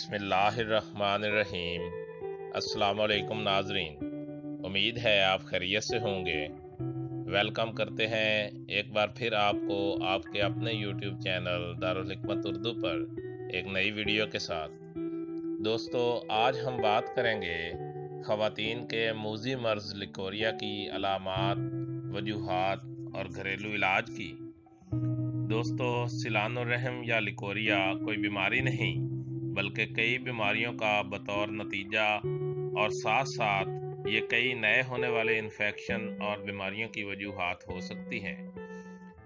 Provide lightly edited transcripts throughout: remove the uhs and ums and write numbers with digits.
बिस्मिल्लाहिर्रहमानिर्रहीम। अस्सलाम वालेकुम नाजरीन, उम्मीद है आप खैरियत से होंगे। वेलकम करते हैं एक बार फिर आपको आपके अपने YouTube चैनल दारुल हिकमत उर्दू पर एक नई वीडियो के साथ। दोस्तों, आज हम बात करेंगे ख़वातीन के मूज़ी मर्ज़ लिकोरिया की अलामात, वजूहात और घरेलू इलाज की। दोस्तों, सिलानुर्रहम या लिकोरिया कोई बीमारी नहीं बल्कि कई बीमारियों का बतौर नतीजा और साथ साथ ये कई नए होने वाले इन्फेक्शन और बीमारियों की वजूहात हो सकती हैं।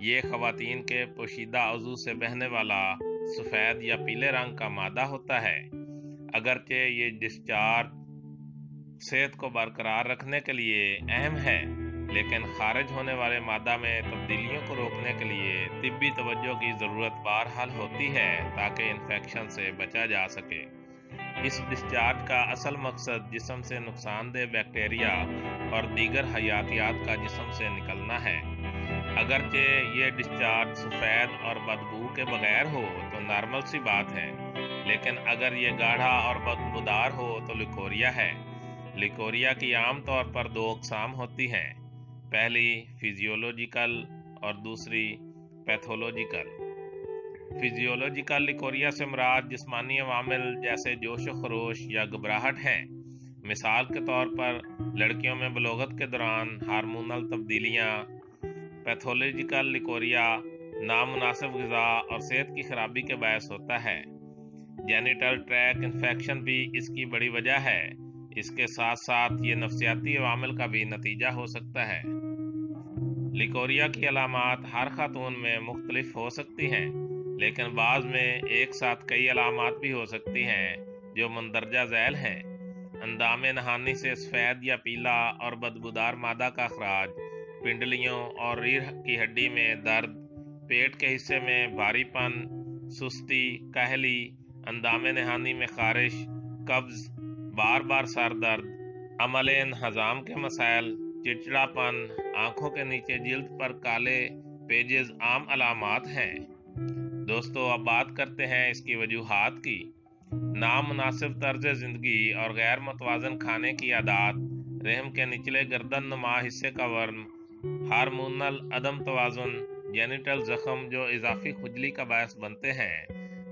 ये ख़वातीन के पोशीदा अज़ू से बहने वाला सफ़ेद या पीले रंग का मादा होता है। अगरचे ये डिस्चार्ज सेहत को बरकरार रखने के लिए अहम है, लेकिन खारिज होने वाले मादा में तब्दीलियों को रोकने के लिए तिब्बी तवज्जो की ज़रूरत बहरहाल होती है ताकि इन्फेक्शन से बचा जा सके। इस डिस्चार्ज का असल मकसद जिस्म से नुकसानदेह बैक्टीरिया और दीगर हयातियात का जिस्म से निकलना है। अगरचे ये डिस्चार्ज सफ़ेद और बदबू के बगैर हो तो नॉर्मल सी बात है, लेकिन अगर ये गाढ़ा और बदबूदार हो तो लिकोरिया है। लिकोरिया की आम तौर पर दो अक़साम होती हैं, पहली फिजियोलॉजिकल और दूसरी पैथोलॉजिकल। फिजियोलॉजिकल लिकोरिया से मुराद जिस्मानी अवामिल जैसे जोश व खरोश या घबराहट हैं। मिसाल के तौर पर लड़कियों में बलोगत के दौरान हार्मोनल तब्दीलियाँ। पैथोलॉजिकल लिकोरिया नामुनासिब ग़िज़ा और सेहत की खराबी के बायस होता है। जेनिटल ट्रैक इन्फेक्शन भी इसकी बड़ी वजह है। इसके साथ साथ ये नफसियाती अवामिल का भी नतीजा हो सकता है। लिकोरिया की अलामात हर खातून में मुख्तलिफ हो सकती हैं, लेकिन बाज़ में एक साथ कई अलामात भी हो सकती हैं जो मंदरजा झैल हैं। अंदामे नहानी से सफ़ेद या पीला और बदबूदार मादा का अखराज, पिंडलियों और रीढ़ की हड्डी में दर्द, पेट के हिस्से में भारीपन, सुस्ती, कहली, अंदामे नहानी में खारिश, कब्ज़, बार बार सर दर्द, अमल हज़ाम के मसाइल, चिड़चिड़ापन, आँखों के नीचे जिल्द पर काले पेजेस आम अलामात हैं। दोस्तों, अब बात करते हैं इसकी वजूहात की। नामुनासिब तर्ज ज़िंदगी और गैर मुतवाज़न खाने की आदत, रहम के निचले गर्दन नुमा हिस्से का वर्म, हार्मोनल अदम तवाज़ुन, जेनिटल ज़ख्म जो इजाफी खुजली का बायस बनते हैं,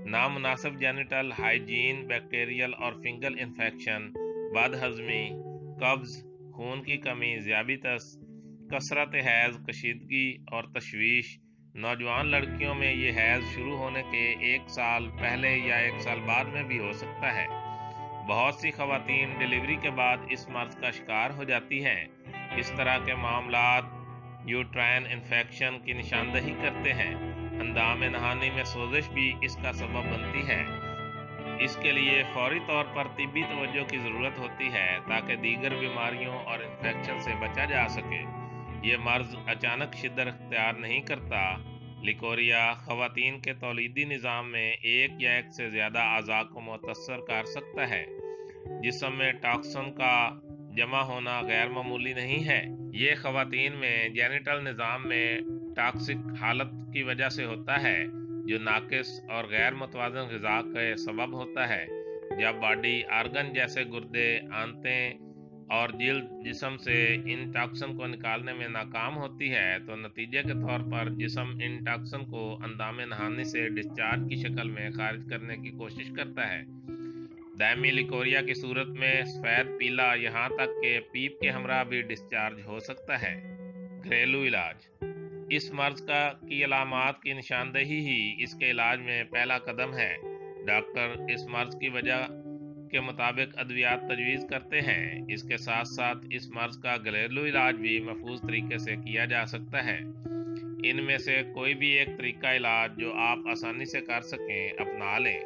नामुनासिब जेनिटल हाइजीन, बैक्टीरियल और फिंगल इन्फेक्शन, बदहज़मी, कब्ज़, खून की कमी, ज़ियाबितस, कसरत हैज़, कशीदगी और तशवीश। नौजवान लड़कियों में ये हैज़ शुरू होने के 1 साल पहले या 1 साल बाद में भी हो सकता है। बहुत सी ख़वातीन डिलीवरी के बाद इस मर्ज़ का शिकार हो जाती हैं। इस तरह के मामलात यूट्राइन इन्फेक्शन की निशानदही करते हैं। अंदामे नहानी में सोजिश भी इसका सबब बनती है। इसके लिए फौरी तौर पर तिब्बी तवज्जो की ज़रूरत होती है ताकि दीगर बीमारियों और इन्फेक्शन से बचा जा सके। ये मर्ज़ अचानक शिद्दत इख्तियार नहीं करता। लिकोरिया ख़वातीन के तौलीदी निज़ाम में एक या एक से ज़्यादा अज़ा को मुतअस्सर कर सकता है। जिस्म में टॉक्सिन का जमा होना गैर मामूली नहीं है। ये ख़वातीन में जेनिटल निज़ाम में टॉक्सिक हालत की वजह से होता है, जो नाकिस और गैर मुतवाज़न ग़िज़ा के सबब होता है। जब बॉडी आर्गन जैसे गुर्दे, आंतें और जिल्द जिस्म से इन टॉक्सिन को निकालने में नाकाम होती है, तो नतीजे के तौर पर जिस्म इन टॉक्सिन को अंदामे नहानी से डिस्चार्ज की शक्ल में खारिज करने की कोशिश करता है। दायमी लिकोरिया की सूरत में सफ़ेद पीला यहाँ तक के पीप के हमरा भी डिस्चार्ज हो सकता है। घरेलू इलाज। इस मर्ज़ की अलामात की निशानदही ही इसके इलाज में पहला कदम है। डॉक्टर इस मर्ज़ की वजह के मुताबिक अद्वियात तजवीज़ करते हैं। इसके साथ साथ इस मर्ज़ का घरेलू इलाज भी महफूज तरीके से किया जा सकता है। इनमें से कोई भी एक तरीका इलाज जो आप आसानी से कर सकें अपना लें।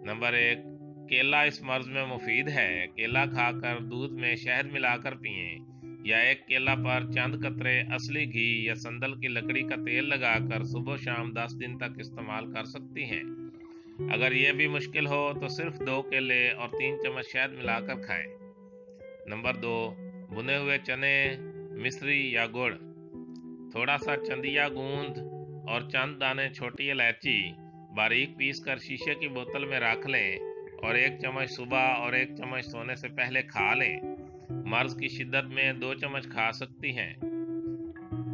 नंबर 1, केला इस मर्ज़ में मुफीद है। केला खाकर दूध में शहद मिलाकर पिएं, या एक केला पर चंद कतरे असली घी या संदल की लकड़ी का तेल लगाकर सुबह शाम 10 दिन तक इस्तेमाल कर सकती हैं। अगर यह भी मुश्किल हो तो सिर्फ 2 केले और 3 चम्मच शहद मिलाकर खाएं। नंबर 2, भुने हुए चने, मिश्री या गुड़, थोड़ा सा चंदिया गूंद और चंद दाने छोटी इलायची बारीक पीस कर शीशे की बोतल में रख लें और 1 चम्मच सुबह और 1 चम्मच सोने से पहले खा लें। मर्ज की शिद्दत में 2 चम्मच खा सकती हैं।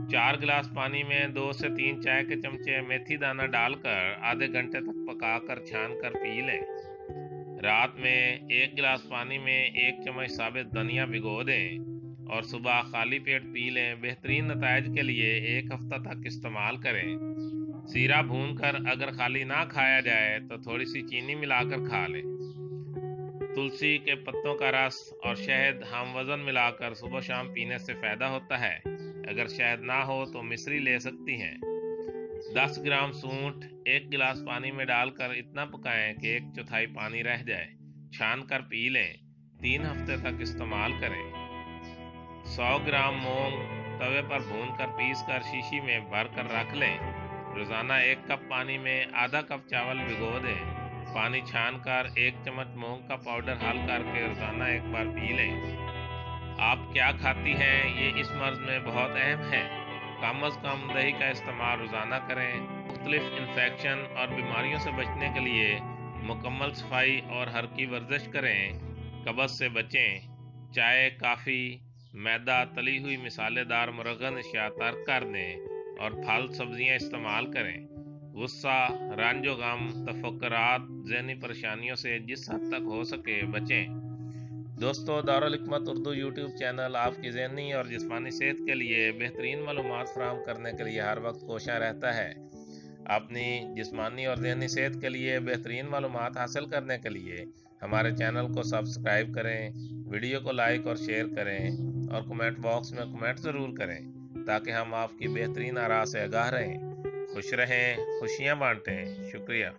4 गिलास पानी में 2 से 3 चाय के चमचे मेथी दाना डालकर आधे घंटे तक पकाकर छान कर पी लें। रात में 1 गिलास पानी में 1 चम्मच साबित धनिया भिगो दें और सुबह खाली पेट पी लें। बेहतरीन नताइज के लिए 1 हफ्ता तक इस्तेमाल करें। सीरा भूनकर अगर खाली ना खाया जाए तो थोड़ी सी चीनी मिलाकर खा लें। तुलसी के पत्तों का रस और शहद हम वज़न मिलाकर सुबह शाम पीने से फ़ायदा होता है। अगर शहद ना हो तो मिश्री ले सकती हैं। 10 ग्राम सूंठ 1 गिलास पानी में डालकर इतना पकाएं कि 1/4 पानी रह जाए। छान कर पी लें। 3 हफ्ते तक इस्तेमाल करें। 100 ग्राम मूंग तवे पर भूनकर पीसकर शीशी में भर कर रख लें। रोज़ाना 1 कप पानी में आधा कप चावल भिगो दें। पानी छान कर 1 चम्मच मूंग का पाउडर हल करके रोज़ाना 1 बार पी लें। आप क्या खाती हैं ये इस मर्ज में बहुत अहम है। कम अज़ कम दही का इस्तेमाल रोज़ाना करें। मुख्तलिफ इन्फेक्शन और बीमारियों से बचने के लिए मुकम्मल सफाई और हल्की वर्जिश करें। कब्ज़ से बचें। चाय, कॉफ़ी, मैदा, तली हुई मसालेदार मुरगन अशिया तर्क कर दें और फल सब्जियां इस्तेमाल करें। गुस्सा, रंज व गम, तफक्कुरात, ज़हनी परेशानियों से जिस हद तक हो सके बचें। दोस्तों, दारुल हिकमत उर्दू यूट्यूब चैनल आपकी ज़हनी और जिस्मानी सेहत के लिए बेहतरीन मालूमात फराहम करने के लिए हर वक्त कोशिश रहता है। अपनी जिस्मानी और ज़हनी सेहत के लिए बेहतरीन मालूमात हासिल करने के लिए हमारे चैनल को सब्सक्राइब करें, वीडियो को लाइक और शेयर करें और कमेंट बॉक्स में कमेंट ज़रूर करें ताकि हम आपकी बेहतरीन आरा से आगाह रहें। खुश रहें, खुशियाँ बांटें। शुक्रिया।